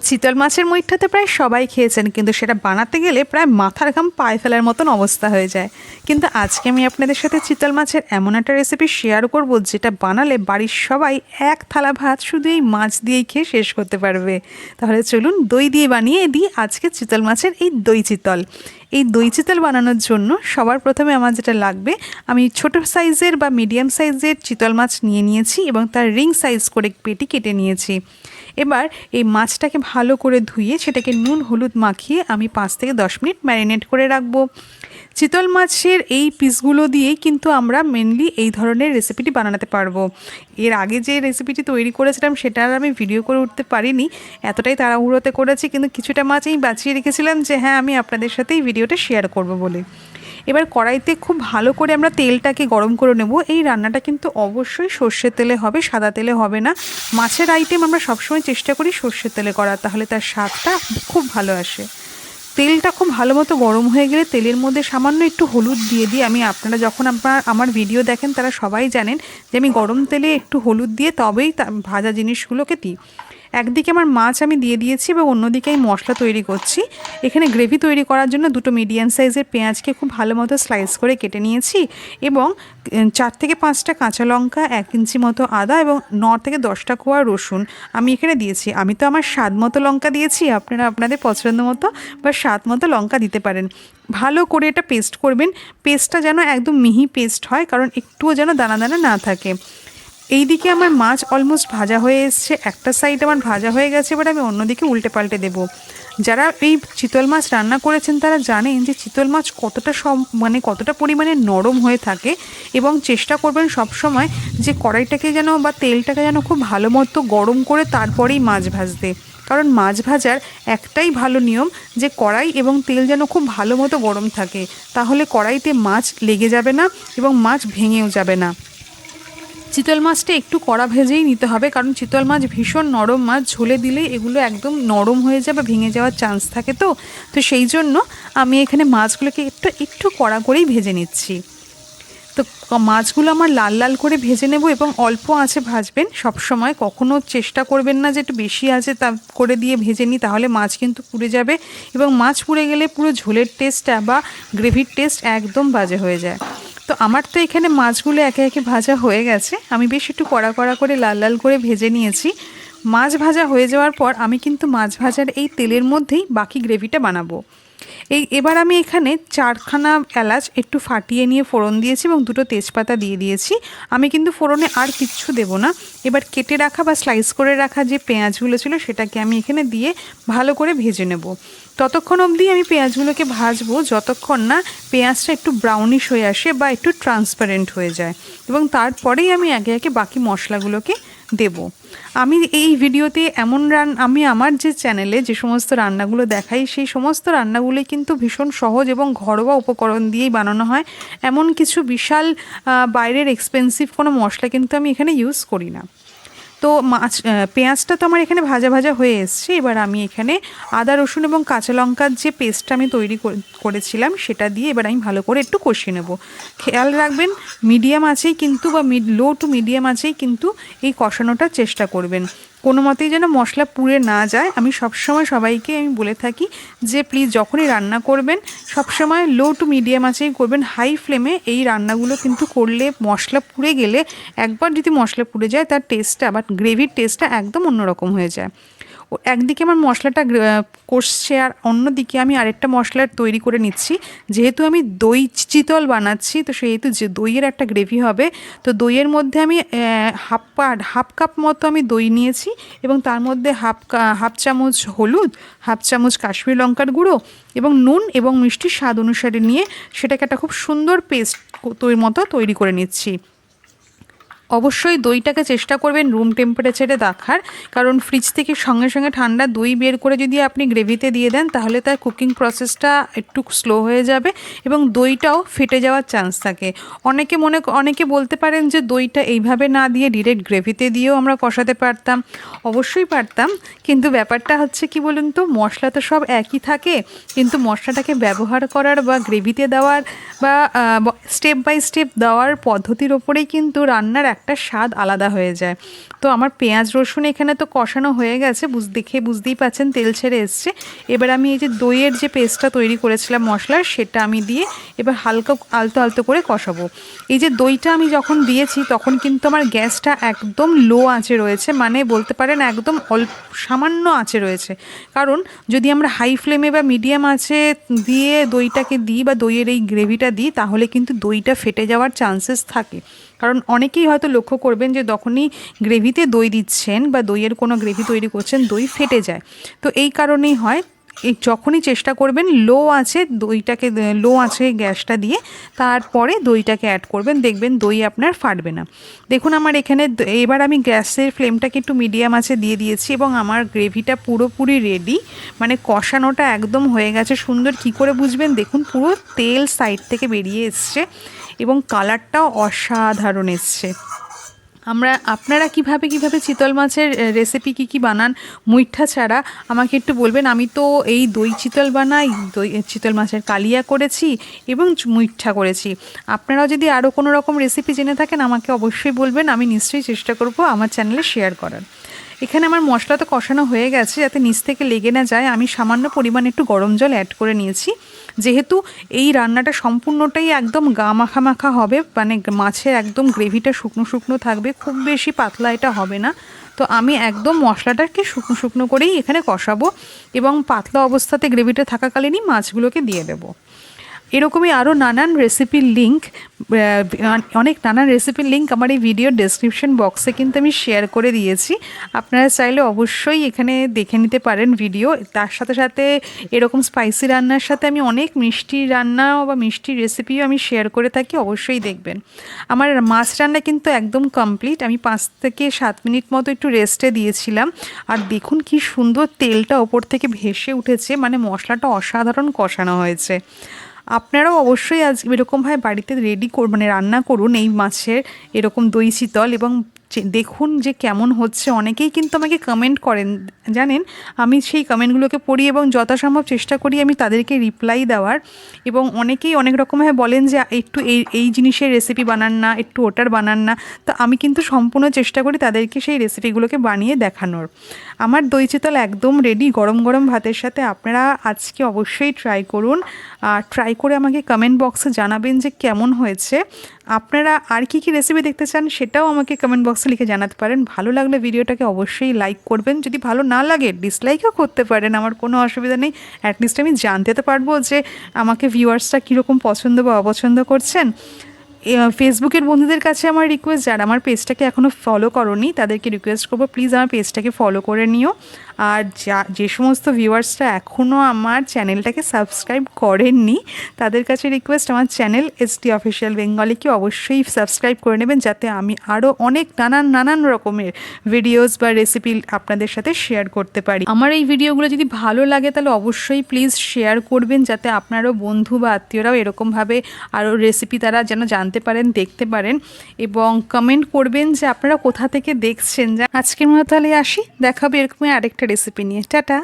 চিতল মাছের মুইঠাতে প্রায় সবাই খেয়েছেন, কিন্তু সেটা বানাতে গেলে প্রায় মাথার ঘাম পায়ে ফেলার মতন অবস্থা হয়ে যায়। কিন্তু আজকে আমি আপনাদের সাথে চিতল মাছের এমন একটা রেসিপি শেয়ার করব, যেটা বানালে বাড়ির সবাই এক থালা ভাত শুধু এই মাছ দিয়েই খেয়ে শেষ করতে পারবে। তাহলে চলুন দই দিয়ে বানিয়ে দিই আজকে চিতল মাছের এই দই চিতল। এই দই চিতল বানানোর জন্য সবার প্রথমে আমার যেটা লাগবে, আমি ছোট সাইজের বা মিডিয়াম সাইজের চিতল মাছ নিয়ে নিয়েছি এবং তার রিং সাইজ করে পেটি কেটে নিয়েছি। এবার এই মাছটাকে ভালো করে ধুয়ে সেটাকে নুন হলুদ মাখিয়ে আমি 5 থেকে 10 মিনিট ম্যারিনেট করে রাখবো। চিতল মাছের এই পিসগুলো দিয়েই কিন্তু আমরা মেনলি এই ধরনের রেসিপিটি বানাতে পারবো। এর আগে যে রেসিপিটি তৈরি করেছিলাম সেটা আর আমি ভিডিও করে উঠতে পারিনি, এতটাই তাড়াহুড়োতে করেছি, কিন্তু কিছুটা মাছ আমি বাঁচিয়ে রেখেছিলাম যে হ্যাঁ আমি আপনাদের সাথে এই ভিডিওটা শেয়ার করব বলে। এবার কড়াইতে খুব ভালো করে আমরা তেলটাকে গরম করে নেব। এই রান্নাটা কিন্তু অবশ্যই সর্ষের তেলে হবে, সাদা তেলে হবে না। মাছের আইটেম আমরা সবসময় চেষ্টা করি সর্ষের তেলে করার, তাহলে তার স্বাদটা খুব ভালো আসে। তেলটা খুব ভালো মতো গরম হয়ে গেলে তেলের মধ্যে সামান্য একটু হলুদ দিয়ে দিই আমি। আপনারা যখন আমার ভিডিও দেখেন তারা সবাই জানেন যে আমি গরম তেলে একটু হলুদ দিয়ে তবেই ভাজা জিনিসগুলোকে দিই। একদিকে আমার মাছ আমি দিয়ে দিয়েছি এবং অন্যদিকে আমি মশলা তৈরি করছি। এখানে গ্রেভি তৈরি করার জন্য দুটো মিডিয়াম সাইজের পেঁয়াজকে খুব ভালো মতো স্লাইস করে কেটে নিয়েছি এবং 4 থেকে 5টা কাঁচা লঙ্কা, 1 ইঞ্চি মতো আদা এবং 9 থেকে 10টা কোয়া রসুন আমি এখানে দিয়েছি। আমি তো আমার স্বাদ মতো লঙ্কা দিয়েছি, আপনারা আপনাদের পছন্দ মতো বা স্বাদ মতো লঙ্কা দিতে পারেন। ভালো করে এটা পেস্ট করবেন। পেস্টটা যেন একদম মিহি পেস্ট হয়, কারণ একটুও যেন দানা দানা না থাকে। এইদিকে আমার মাছ অলমোস্ট ভাজা হয়ে এসছে, একটা সাইড আমার ভাজা হয়ে গেছে, এবার আমি অন্যদিকে উল্টে পাল্টে দেবো। যারা এই চিতল মাছ রান্না করেছেন তারা জানেন যে চিতল মাছ কতটা কতটা পরিমাণে নরম হয়ে থাকে, এবং চেষ্টা করবেন সব সময় যে কড়াইটাকে যেন বা তেলটাকে যেন খুব ভালো মতো গরম করে তারপরেই মাছ ভাজতে। কারণ মাছ ভাজার একটাই ভালো নিয়ম যে কড়াই এবং তেল যেন খুব ভালো মতো গরম থাকে, তাহলে কড়াইতে মাছ লেগে যাবে না এবং মাছ ভেঙেও যাবে না। চিতল মাছটা একটু কড়া ভেজেই নিতে হবে, কারণ চিতল মাছ ভীষণ নরম মাছ, ঝোলে দিলেই এগুলো একদম নরম হয়ে যাবে, ভেঙে যাওয়ার চান্স থাকে। তো সেই জন্য আমি এখানে মাছগুলোকে একটু কড়া করেই ভেজে নিচ্ছি। তো মাছগুলো আমার লাল লাল করে ভেজে নেব এবং অল্প আঁচে ভাজবেন সব সময়। কখনো চেষ্টা করবেন না যে একটু বেশি আঁচে তা করে দিয়ে ভেজে নিই, তাহলে মাছ কিন্তু পুড়ে যাবে এবং মাছ পুড়ে গেলে পুরো ঝোলের টেস্টটা বা গ্রেভির টেস্ট একদম বাজে হয়ে যায়। তো আমার তো এখানে মাছগুলো একে একে ভাজা হয়ে গেছে, আমি বেশ একটু কড়া কড়া করে লাল লাল করে ভেজে নিয়েছি। মাছ ভাজা হয়ে যাওয়ার পর আমি কিন্তু মাছ ভাজার এই তেলের মধ্যেই বাকি গ্রেভিটা বানাবো। এবার আমি এখানে 4খানা এলাচ একটু ফাটিয়ে নিয়ে ফোড়ন দিয়েছি এবং 2টো তেজপাতা দিয়ে দিয়েছি। আমি কিন্তু ফোড়নে আর কিচ্ছু দেব না। এবার কেটে রাখা বা স্লাইস করে রাখা যে পেঁয়াজগুলো ছিল সেটাকে আমি এখানে দিয়ে ভালো করে ভেজে নেব। ততক্ষণ অবধি আমি পেঁয়াজগুলোকে ভাজবো যতক্ষণ না পেঁয়াজটা একটু ব্রাউনিশ হয়ে আসে বা একটু ট্রান্সপারেন্ট হয়ে যায়, এবং তারপরেই আমি একে একে বাকি মশলাগুলোকে দেব। আমি এই ভিডিওতে আমি আমার যে চ্যানেলে যে সমস্ত রান্নাগুলো দেখাই সেই সমস্ত রান্নাগুলোই কিন্তু ভীষণ সহজ এবং ঘরোয়া উপকরণ দিয়েই বানানো হয়। এমন কিছু বিশাল বাইরের এক্সপেন্সিভ কোনো মশলা কিন্তু আমি এখানে ইউজ করি না। তো পেঁয়াজটা তো আমার এখানে ভাজা ভাজা হয়ে এসছে। এবার আমি এখানে আদা রসুন এবং কাঁচা লঙ্কার যে পেস্টটা আমি তৈরি করেছিলাম সেটা দিয়ে এবার আমি ভালো করে একটু কষিয়ে নেব। খেয়াল রাখবেন মিডিয়াম আঁচেই কিন্তু বা লো টু মিডিয়াম আঁচেই কিন্তু এই কষানোটার চেষ্টা করবেন, কোনো মতেই যেন মশলা পুড়ে না যায়। আমি সবসময় সবাইকে বলে থাকি যে প্লিজ যখনই রান্না করবেন সবসময় লো টু মিডিয়াম আঁচেই করবেন। হাই ফ্লেমে এই রান্নাগুলো কিন্তু করলে মশলা পুড়ে গেলে, একবার যদি মশলা পুড়ে যায় তার টেস্টটা বা গ্রেভির টেস্টটা একদম অন্যরকম হয়ে যায়। একদিকে আমার মশলাটা কষছে আর অন্যদিকে আমি আরেকটা মশলা তৈরি করে নিচ্ছি। যেহেতু আমি দই চিতল বানাচ্ছি, তো সেহেতু যে দইয়ের একটা গ্রেভি হবে, তো দইয়ের মধ্যে আমি হাফ কাপ মতো আমি দই নিয়েছি এবং তার মধ্যে হাফ চামচ হলুদ, হাফ চামচ কাশ্মীরি লঙ্কার গুঁড়ো এবং নুন এবং মিষ্টি স্বাদ অনুসারে নিয়ে সেটাকে একটা খুব সুন্দর পেস্ট মতো তৈরি করে নিচ্ছি। অবশ্যই দইটাকে চেষ্টা করবেন রুম টেম্পারেচারে রাখার, কারণ ফ্রিজ থেকে সঙ্গে সঙ্গে ঠান্ডা দই বের করে যদি আপনি গ্রেভিতে দিয়ে দেন তাহলে তার কুকিং প্রসেসটা একটু স্লো হয়ে যাবে এবং দইটাও ফেটে যাওয়ার চান্স থাকে। অনেকে বলতে পারেন যে দইটা এইভাবে না দিয়ে ডিরেক্ট গ্রেভিতে দিয়েও আমরা কষাতে পারতাম। অবশ্যই পারতাম, কিন্তু ব্যাপারটা হচ্ছে কি বলুন তো, মশলা তো সব একই থাকে, কিন্তু মশলাটাকে ব্যবহার করার বা গ্রেভিতে দেওয়ার বা স্টেপ বাই স্টেপ দেওয়ার পদ্ধতির ওপরেই কিন্তু রান্নার একটা স্বাদ আলাদা হয়ে যায়। তো আমার পেঁয়াজ রসুন এখানে তো কষানো হয়ে গেছে, দেখে বুঝতেই পাচ্ছেন তেল ছেড়ে এসছে। এবার আমি এই যে দইয়ের যে পেস্টটা তৈরি করেছিলাম মশলার, সেটা আমি দিয়ে এবার হালকা আলতো আলতো করে কষাবো। এই যে দইটা আমি যখন দিয়েছি তখন কিন্তু আমার গ্যাসটা একদম লো আঁচে রয়েছে, মানে বলতে পারেন একদম অল্প সামান্য আঁচে রয়েছে। কারণ যদি আমরা হাই ফ্লেমে বা মিডিয়াম আঁচে দিয়ে দইটাকে দিই বা দইয়ের এই গ্রেভিটা দিই, তাহলে কিন্তু দইটা ফেটে যাওয়ার চান্সেস থাকে। কারণ অনেকেই হয়তো লক্ষ্য করবেন যে যখনই গ্রেভিতে দই দিচ্ছেন বা দইয়ের কোনো গ্রেভি তৈরি করছেন, দই ফেটে যায়। তো এই কারণেই হয়। এই যখনই চেষ্টা করবেন লো আছে দইটাকে, লো আছে গ্যাসটা দিয়ে তারপরে দইটাকে অ্যাড করবেন, দেখবেন দই আপনার ফাটবে না। দেখুন আমার এখানে এবার আমি গ্যাসের ফ্লেমটাকে একটু মিডিয়াম আছে দিয়ে দিয়েছি এবং আমার গ্রেভিটা পুরোপুরি রেডি, মানে কষানোটা একদম হয়ে গেছে সুন্দর। কি করে বুঝবেন? দেখুন পুরো তেল সাইড থেকে বেরিয়ে এসছে এবং কালারটাও অসাধারণ এসছে। আপনারা কিভাবে চিতল মাছের রেসিপি কী বানান মুইঠা ছাড়া আমাকে একটু বলবেন। আমি তো এই দই চিতল বানাই, দই চিতল মাছের কালিয়া করেছি এবং মুইঠা করেছি। আপনারাও যদি আরও কোনো রকম রেসিপি জেনে থাকেন আমাকে অবশ্যই বলবেন, আমি নিশ্চয়ই চেষ্টা করব আমার চ্যানেলে শেয়ার করার। এখানে আমার মশলা তো কষানো হয়ে গেছে, যাতে নিচ থেকে লেগে না যায় আমি সামান্য পরিমাণে একটু গরম জল অ্যাড করে নিয়েছি। যেহেতু এই রান্নাটা সম্পূর্ণটাই একদম গা মাখা মাখা হবে, মানে মাছের একদম গ্রেভিটা শুকনো শুকনো থাকবে, খুব বেশি পাতলা এটা হবে না। তো আমি একদম মশলাটাকে শুকনো শুকনো করেই এখানে কষাবো এবং পাতলা অবস্থাতে গ্রেভিটা থাকাকালীনই মাছগুলোকে দিয়ে দেবো। এরকমই আরও নানান রেসিপির লিঙ্ক, অনেক নানান রেসিপির লিঙ্ক আমার এই ভিডিওর ডেসক্রিপশন বক্সে কিন্তু আমি শেয়ার করে দিয়েছি। আপনারা চাইলে অবশ্যই এখানে দেখে নিতে পারেন ভিডিও। তার সাথে সাথে এরকম স্পাইসি রান্নার সাথে আমি অনেক মিষ্টি রান্না বা মিষ্টি রেসিপিও আমি শেয়ার করে থাকি, অবশ্যই দেখবেন। আমার মাছ রান্না কিন্তু একদম কমপ্লিট। আমি 5 থেকে 7 মিনিট মতো একটু রেস্টে দিয়েছিলাম, আর দেখুন কি সুন্দর তেলটা ওপর থেকে ভেসে উঠেছে, মানে মশলাটা অসাধারণ কষানো হয়েছে। আপনারাও অবশ্যই আজ এরকমভাবে বাড়িতে মানে রান্না করুন এই মাছের এরকম দই চিতল, এবং দেখুন যে কেমন হচ্ছে। অনেকেই কিন্তু আমাকে কমেন্ট করেন, জানেন আমি সেই কমেন্টগুলোকে পড়ি এবং যথাসম্ভব চেষ্টা করি আমি তাদেরকে রিপ্লাই দেওয়ার। এবং অনেকেই অনেক রকমভাবে বলেন যে একটু এই জিনিসের রেসিপি বানান না, একটু ওটার বানান না। তো আমি কিন্তু সম্পূর্ণ চেষ্টা করি তাদেরকে সেই রেসিপিগুলোকে বানিয়ে দেখানোর। আমার দই চিতল একদম রেডি গরম গরম ভাতের সাথে। আপনারা আজকে অবশ্যই ট্রাই করুন, ট্রাই করে আমাকে কমেন্ট বক্সে জানাবেন যে কেমন হয়েছে। আপনারা আর কি রেসিপি দেখতে চান সেটাও আমাকে কমেন্ট বক্সে লিখে জানাতে পারেন। ভালো লাগলে ভিডিওটাকে অবশ্যই লাইক করবেন, যদি ভালো না লাগে ডিসলাইকও করতে পারেন, আমার কোনো অসুবিধা নেই। অ্যাটলিস্ট আমি জানতে তো পারবো যে আমাকে ভিউয়ার্সরা কীরকম পছন্দ বা অপছন্দ করছেন। ফেসবুকের বন্ধুদের কাছে আমার রিকোয়েস্ট, যারা আমার পেজটাকে এখনও ফলো করোনি তাদেরকে রিকোয়েস্ট করবো প্লিজ আমার পেজটাকে ফলো করে নিও। আর যে সমস্ত ভিউয়ার্সরা এখনও আমার চ্যানেলটাকে সাবস্ক্রাইব করেননি তাদের কাছে রিকোয়েস্ট, আমার চ্যানেল এসটি অফিসিয়াল বেঙ্গলিকে অবশ্যই সাবস্ক্রাইব করে নেবেন, যাতে আমি আরও অনেক নানান রকমের ভিডিওস বা রেসিপি আপনাদের সাথে শেয়ার করতে পারি। আমার এই ভিডিওগুলো যদি ভালো লাগে তাহলে অবশ্যই প্লিজ শেয়ার করবেন, যাতে আপনারও বন্ধু বা আত্মীয়রাও এরকমভাবে আরও রেসিপি তারা যেন জানতে পারেন, দেখতে পারেন। এবং কমেন্ট করবেন যে আপনারা কোথা থেকে দেখছেন। আজকের মতো তাহলে আসি, দেখা হবে এরকমই আরেকটা রেসিপি নিয়ে। টাটা।